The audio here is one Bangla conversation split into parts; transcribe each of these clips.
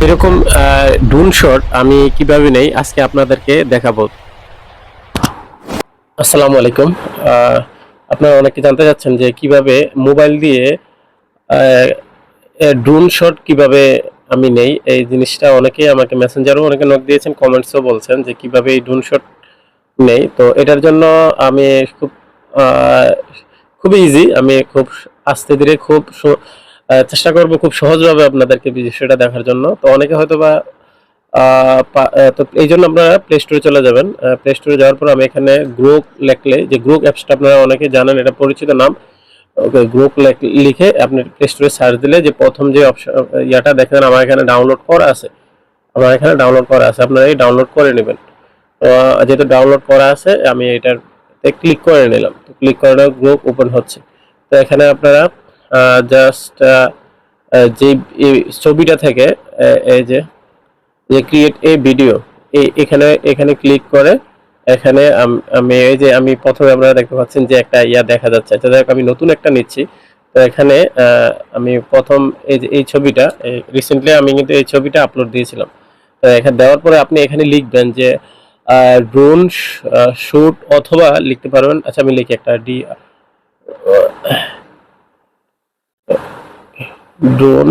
এরকম ড্রোন শট আমি কিভাবে নেই আজকে আপনাদেরকে দেখাবো। আসসালামু আলাইকুম। আপনারা অনেকে জানতে চাচ্ছেন যে কিভাবে মোবাইল দিয়ে ড্রোন শট কিভাবে আমি নেই। এই জিনিসটা অনেকেই আমাকে মেসেঞ্জারও অনেকে নক দিয়েছেন, কমেন্টসও বলছেন যে কিভাবে এই ড্রোন শট নেই। তো এটার জন্য আমি খুব আহ, খুবই ইজি, আমি খুব আস্তে ধীরে খুব চেষ্টা করব খুব সহজভাবে আপনাদেরকে বিষয়টা দেখার জন্য। তো অনেকে হয়তো বা তো এই জন্য আপনারা প্লে স্টোরে চলে যাবেন। প্লে স্টোরে যাওয়ার পর আমি এখানে গ্রোক লেখলে, যে গ্রোক অ্যাপসটা আপনারা অনেকে জানেন, এটা পরিচিত নাম। ওকে, গ্রোক লিখে আপনি প্লে স্টোরে সার্চ দিলে যে প্রথম যে অপশন ইয়াটা দেখেন আমার এখানে ডাউনলোড করা আছে, আপনারা এই ডাউনলোড করে নেবেন। তো যেহেতু ডাউনলোড করা আছে আমি এটাতে ক্লিক করে নিলাম। তো ক্লিক করে গ্রুপ ওপেন হচ্ছে। তো এখানে আপনারা জাস্ট যে ছবিটা থেকে এই যে ক্রিয়েট এ ভিডিও, এখানে এখানে ক্লিক করে এখানে আমি এই যে আমি প্রথমে আপনারা দেখতে পাচ্ছেন যে একটা ইয়া দেখা যাচ্ছে। আচ্ছা দেখ, আমি নতুন একটা নিচ্ছি। তো এখানে আমি প্রথম এই যে এই ছবিটা রিসেন্টলি আমি কিন্তু এই ছবিটা আপলোড দিয়েছিলাম। তো এখানে দেওয়ার পরে আপনি এখানে লিখবেন যে ড্রোন শুট, অথবা লিখতে পারবেন, আচ্ছা আমি লিখি একটা ড্রোন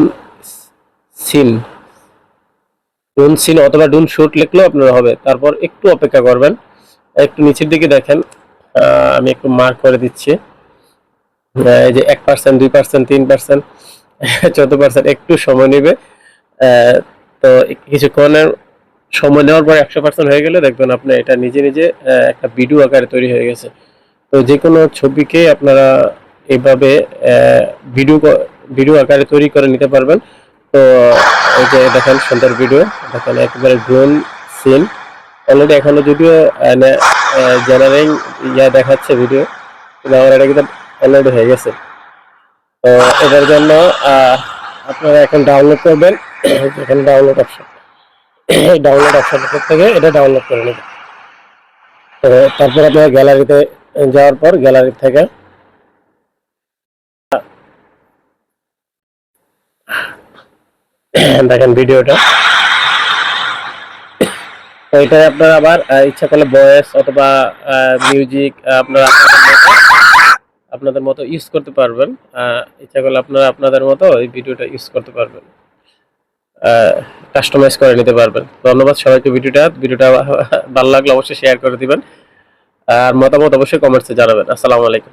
সিন, অথবা ড্রোন শুট লিখলেও আপনার হবে। তারপর একটু অপেক্ষা করবেন, একটু নিচের দিকে দেখেন, আমি একটু মার্ক করে দিচ্ছি। এই যে 1%, 2%, 3%, 14%, একটু সময় নেবে। তো কিছুক্ষণের সময় নেওয়ার পর 100% হয়ে গেলে দেখবেন আপনি এটা নিজে নিজে একটা ভিডিও আকারে তৈরি হয়ে গেছে। তো যে কোনো ছবিকে আপনারা এইভাবে ভিডিও ভিডিও আকারে তৈরি করে নিতে পারবেন। তো এই যে দেখেন সুন্দর ভিডিও, দেখেন একেবারে ড্রোন সিন। অলরেডি এখনো যদিও জেনারেটিং ইয়া দেখাচ্ছে ভিডিও, কিন্তু আমার এটা কিন্তু অলরেডি হয়ে গেছে। তো এটার জন্য আপনারা এখন ডাউনলোড করবেন। এখানে ডাউনলোড অপশন, ডাউনলোড অপশন থেকে এটা ডাউনলোড করে নেবেন। তো তারপর আপনার গ্যালারিতে যাওয়ার পর গ্যালারি থেকে দেখেন ভিডিওটা। তো এটা আপনারা আবার ইচ্ছা করলে ভয়েস অথবা মিউজিক আপনারা আপনাদের মতো ইউজ করতে পারবেন। ইচ্ছা করলে আপনারা আপনাদের মতো এই ভিডিওটা ইউজ করতে পারবেন, কাস্টমাইজ করে নিতে পারবেন। ধন্যবাদ সবাইকে। ভিডিওটা ভালো লাগলে অবশ্যই শেয়ার করে দিবেন, আর মতামত অবশ্যই কমেন্টসে জানাবেন। আসসালামু আলাইকুম।